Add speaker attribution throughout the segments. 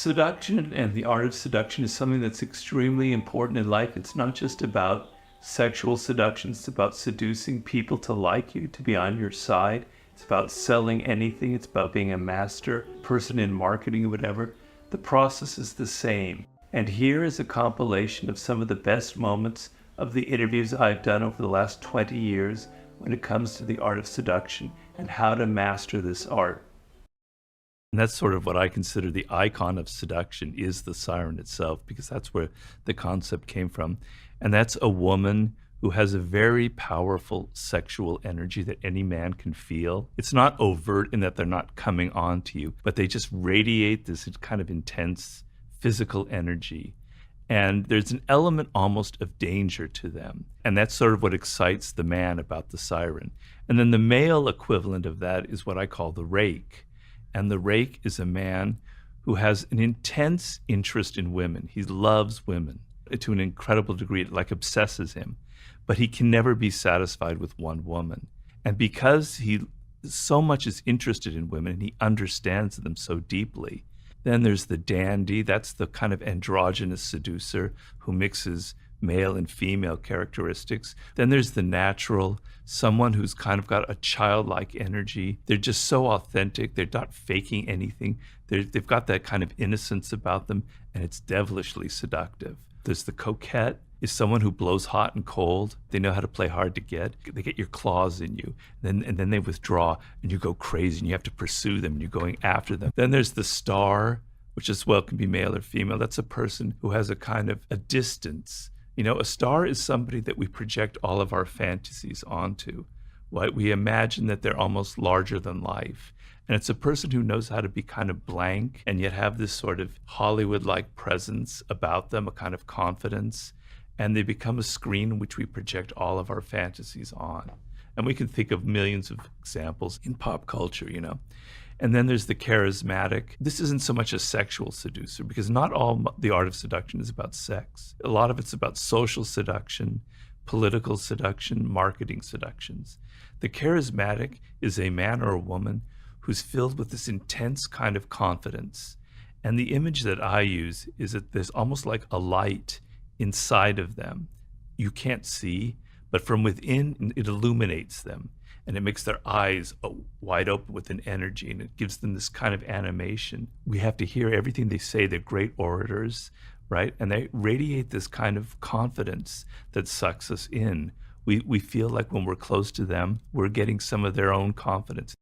Speaker 1: Seduction and the art of seduction is something that's extremely important in life. It's not just about sexual seduction. It's about seducing people to like you, to be on your side. It's about selling anything. It's about being a master person in marketing or whatever. The process is the same. And here is a compilation of some of the best moments of the interviews I've done over the last 20 years when it comes to the art of seduction and how to master this art. And that's sort of what I consider the icon of seduction is the siren itself, because that's where the concept came from. And that's a woman who has a very powerful sexual energy that any man can feel. It's not overt in that they're not coming on to you, but they just radiate this kind of intense physical energy. And there's an element almost of danger to them. And that's sort of what excites the man about the siren. And then the male equivalent of that is what I call the rake. And the rake is a man who has an intense interest in women. He loves women to an incredible degree. It like obsesses him. But he can never be satisfied with one woman. And because he so much is interested in women and he understands them so deeply, then there's the dandy. That's the kind of androgynous seducer who mixes male and female characteristics. Then there's the natural, someone who's kind of got a childlike energy. They're just so authentic. They're not faking anything. They've got that kind of innocence about them, and it's devilishly seductive. There's the coquette, is someone who blows hot and cold. They know how to play hard to get. They get your claws in you, and then they withdraw, and you go crazy, and you have to pursue them, and you're going after them. Then there's the star, which as well can be male or female. That's a person who has a kind of a distance. You know, a star is somebody that we project all of our fantasies onto. Right? We imagine that they're almost larger than life. And it's a person who knows how to be kind of blank and yet have this sort of Hollywood-like presence about them, a kind of confidence. And they become a screen in which we project all of our fantasies on. And we can think of millions of examples in pop culture, you know. And then there's the charismatic. This isn't so much a sexual seducer, because not all the art of seduction is about sex. A lot of it's about social seduction, political seduction, marketing seductions. The charismatic is a man or a woman who's filled with this intense kind of confidence. And the image that I use is that there's almost like a light inside of them. You can't see, but from within, it illuminates them. And it makes their eyes wide open with an energy, and it gives them this kind of animation. We have to hear everything they say. They're great orators, right? And they radiate this kind of confidence that sucks us in. We feel like when we're close to them, we're getting some of their own confidence.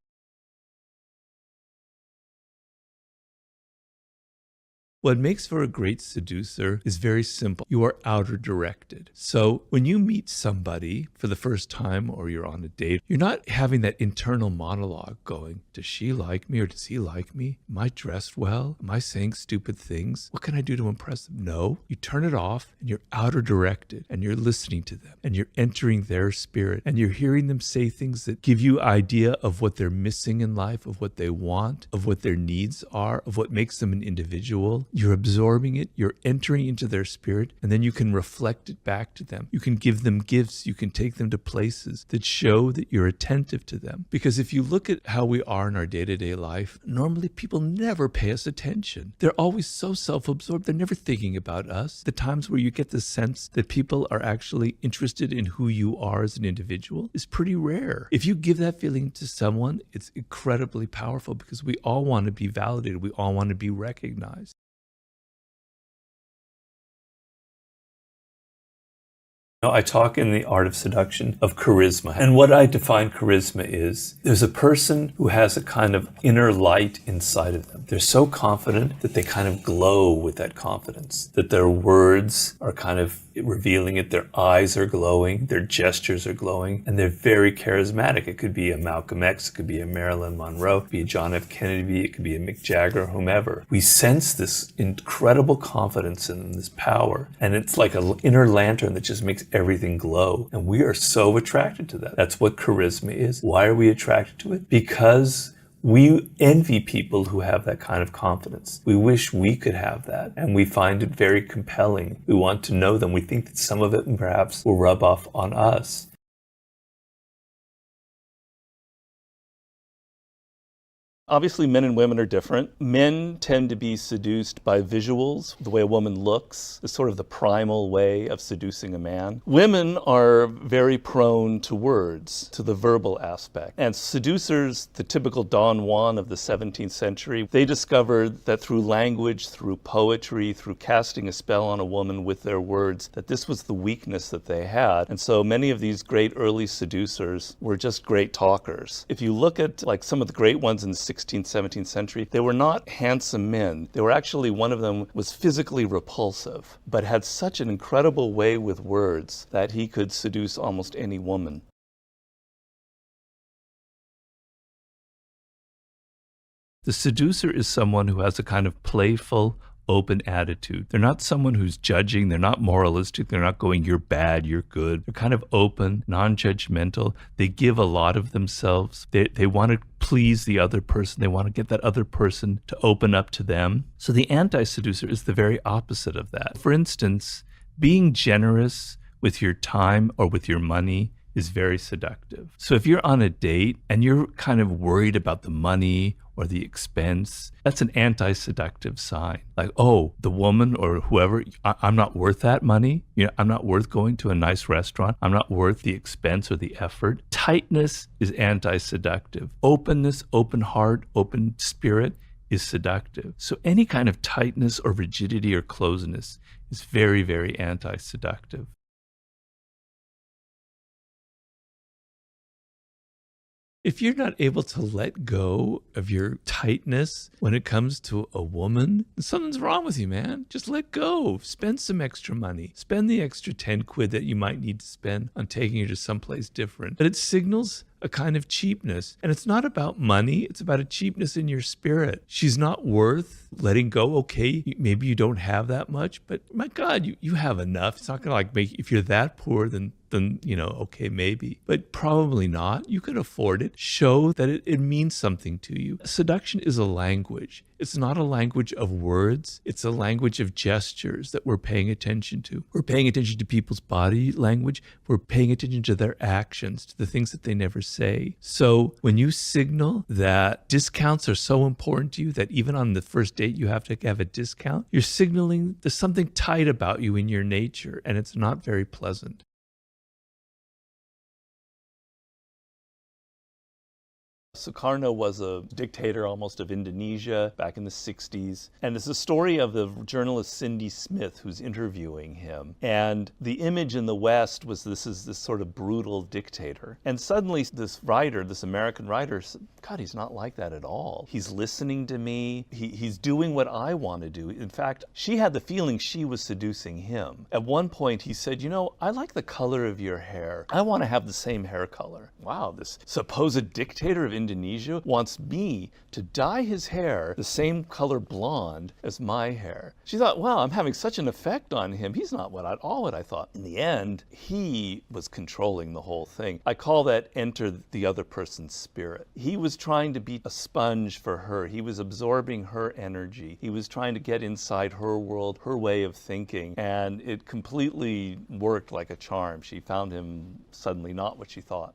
Speaker 1: What makes for a great seducer is very simple. You are outer directed. So when you meet somebody for the first time or you're on a date, you're not having that internal monologue going, does she like me or does he like me? Am I dressed well? Am I saying stupid things? What can I do to impress them? No, you turn it off and you're outer directed and you're listening to them and you're entering their spirit and you're hearing them say things that give you idea of what they're missing in life, of what they want, of what their needs are, of what makes them an individual. You're absorbing it, you're entering into their spirit, and then you can reflect it back to them. You can give them gifts, you can take them to places that show that you're attentive to them. Because if you look at how we are in our day-to-day life, normally people never pay us attention. They're always so self-absorbed, they're never thinking about us. The times where you get the sense that people are actually interested in who you are as an individual is pretty rare. If you give that feeling to someone, it's incredibly powerful, because we all want to be validated, we all want to be recognized. Now, I talk in the art of seduction of charisma. And what I define charisma is, there's a person who has a kind of inner light inside of them. They're so confident that they kind of glow with that confidence, that their words are kind of revealing it, their eyes are glowing, their gestures are glowing, and they're very charismatic. It could be a Malcolm X, it could be a Marilyn Monroe, it could be a John F. Kennedy, it could be a Mick Jagger, whomever. We sense this incredible confidence in them, this power, and it's like an inner lantern that just makes everything glow, and we are so attracted to that. That's what charisma is. Why are we attracted to it? Because we envy people who have that kind of confidence. We wish we could have that, and we find it very compelling. We want to know them. We think that some of it perhaps will rub off on us.
Speaker 2: Obviously, men and women are different. Men tend to be seduced by visuals. The way a woman looks is sort of the primal way of seducing a man. Women are very prone to words, to the verbal aspect. And seducers, the typical Don Juan of the 17th century, they discovered that through language, through poetry, through casting a spell on a woman with their words, that this was the weakness that they had. And so many of these great early seducers were just great talkers. If you look at like some of the great ones in the 16th, 17th century, they were not handsome men. They were actually, one of them was physically repulsive, but had such an incredible way with words that he could seduce almost any woman.
Speaker 1: The seducer is someone who has a kind of playful, open attitude. They're not someone who's judging. They're not moralistic. They're not going, you're bad, you're good. They're kind of open, non-judgmental. They give a lot of themselves. They want to please the other person. They want to get that other person to open up to them. So the anti-seducer is the very opposite of that. For instance, being generous with your time or with your money is very seductive. So if you're on a date and you're kind of worried about the money or the expense, that's an anti-seductive sign. Like, oh, the woman or whoever, I'm not worth that money. You know, I'm not worth going to a nice restaurant. I'm not worth the expense or the effort. Tightness is anti-seductive. Openness, open heart, open spirit is seductive. So any kind of tightness or rigidity or closeness is very, very anti-seductive. If you're not able to let go of your tightness when it comes to a woman, something's wrong with you, man. Just let go. Spend some extra money. Spend the extra 10 quid that you might need to spend on taking her to someplace different. But it signals a kind of cheapness. And it's not about money. It's about a cheapness in your spirit. She's not worth letting go. Okay, maybe you don't have that much, but my God, you have enough. It's not going to like make, if you're that poor, then, you know, okay, maybe, but probably not. You can afford it. Show that it means something to you. Seduction is a language. It's not a language of words. It's a language of gestures that we're paying attention to. We're paying attention to people's body language. We're paying attention to their actions, to the things that they never say. So when you signal that discounts are so important to you that even on the first date you have to have a discount, you're signaling there's something tight about you in your nature, and it's not very pleasant.
Speaker 2: Sukarno was a dictator almost of Indonesia back in the 60s. And it's a story of the journalist Cindy Smith who's interviewing him. And the image in the West was this sort of brutal dictator. And suddenly this writer, this American writer, said, God, he's not like that at all. He's listening to me. He's doing what I want to do. In fact, she had the feeling she was seducing him. At one point he said, you know, I like the color of your hair. I want to have the same hair color. Wow, this supposed dictator of Indonesia wants me to dye his hair the same color blonde as my hair. She thought, wow, I'm having such an effect on him. He's not what I thought. In the end, he was controlling the whole thing. I call that enter the other person's spirit. He was trying to be a sponge for her. He was absorbing her energy. He was trying to get inside her world, her way of thinking, and it completely worked like a charm. She found him suddenly not what she thought.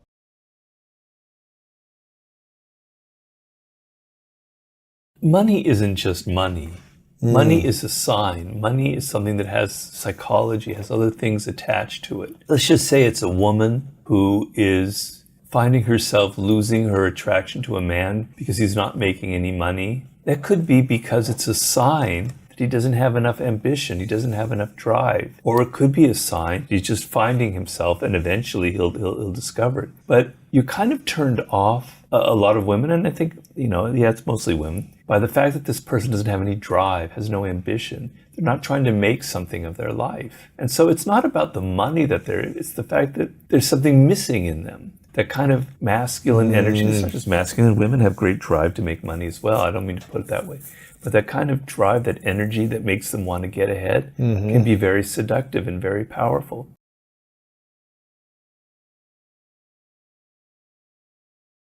Speaker 1: Money isn't just money. Money is a sign. Money is something that has psychology, has other things attached to it. Let's just say it's a woman who is finding herself losing her attraction to a man because he's not making any money. That could be because it's a sign that he doesn't have enough ambition, he doesn't have enough drive. Or it could be a sign he's just finding himself and eventually he'll discover it. But you're kind of turned off, a lot of women, and I think, you know, yeah, it's mostly women, by the fact that this person doesn't have any drive, has no ambition. They're not trying to make something of their life. And so it's not about the money it's the fact that there's something missing in them. That kind of masculine energy, it's not just masculine, women have great drive to make money as well. I don't mean to put it that way. But that kind of drive, that energy that makes them want to get ahead can be very seductive and very powerful.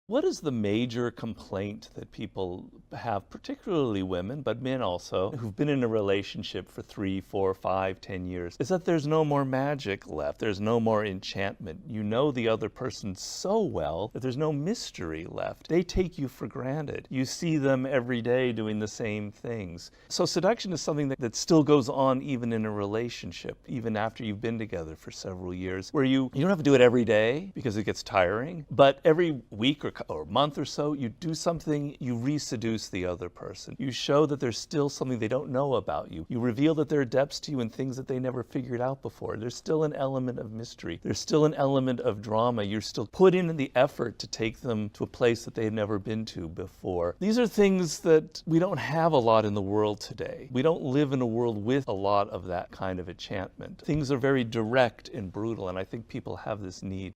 Speaker 2: What is the major complaint that people have, particularly women, but men also, who've been in a relationship for 3, 4, 5, 10 years, is that there's no more magic left. There's no more enchantment. You know the other person so well that there's no mystery left. They take you for granted. You see them every day doing the same things. So seduction is something that still goes on even in a relationship, even after you've been together for several years, where you don't have to do it every day because it gets tiring, but every week or month or so, you do something, you re-seduce the other person. You show that there's still something they don't know about you. You reveal that there are depths to you and things that they never figured out before. There's still an element of mystery. There's still an element of drama. You're still putting in the effort to take them to a place that they've never been to before. These are things that we don't have a lot in the world today. We don't live in a world with a lot of that kind of enchantment. Things are very direct and brutal, and I think people have this need.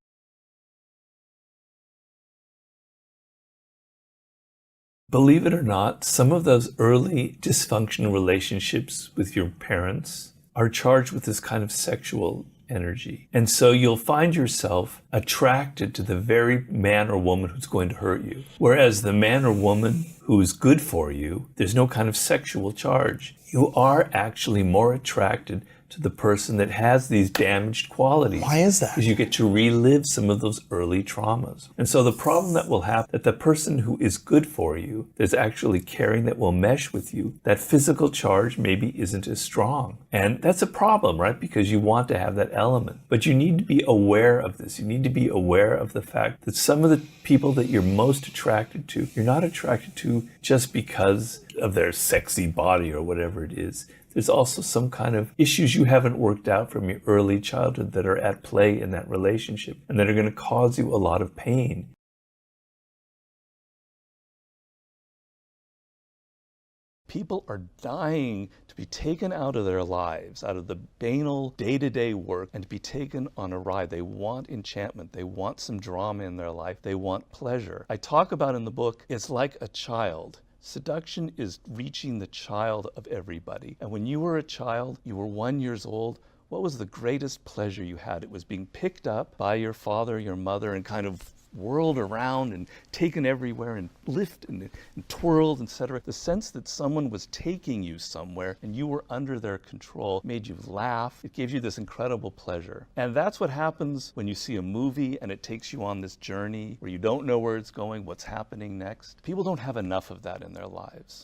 Speaker 1: Believe it or not, some of those early dysfunctional relationships with your parents are charged with this kind of sexual energy. And so you'll find yourself attracted to the very man or woman who's going to hurt you. Whereas the man or woman who is good for you, there's no kind of sexual charge. You are actually more attracted to the person that has these damaged qualities.
Speaker 3: Why is that?
Speaker 1: Because you get to relive some of those early traumas. And so the problem that will happen, that the person who is good for you, that's actually caring, that will mesh with you, that physical charge maybe isn't as strong. And that's a problem, right? Because you want to have that element. But you need to be aware of this. You need to be aware of the fact that some of the people that you're most attracted to, you're not attracted to just because of their sexy body or whatever it is. There's also some kind of issues you haven't worked out from your early childhood that are at play in that relationship and that are going to cause you a lot of pain.
Speaker 2: People are dying to be taken out of their lives, out of the banal day-to-day work, and to be taken on a ride. They want enchantment. They want some drama in their life. They want pleasure. I talk about in the book, it's like a child. Seduction is reaching the child of everybody. And when you were a child, you were 1 year old, what was the greatest pleasure you had? It was being picked up by your father, your mother, and kind of whirled around and taken everywhere and lifted and twirled, etc. The sense that someone was taking you somewhere and you were under their control made you laugh. It gave you this incredible pleasure. And that's what happens when you see a movie and it takes you on this journey where you don't know where it's going, what's happening next. People don't have enough of that in their lives.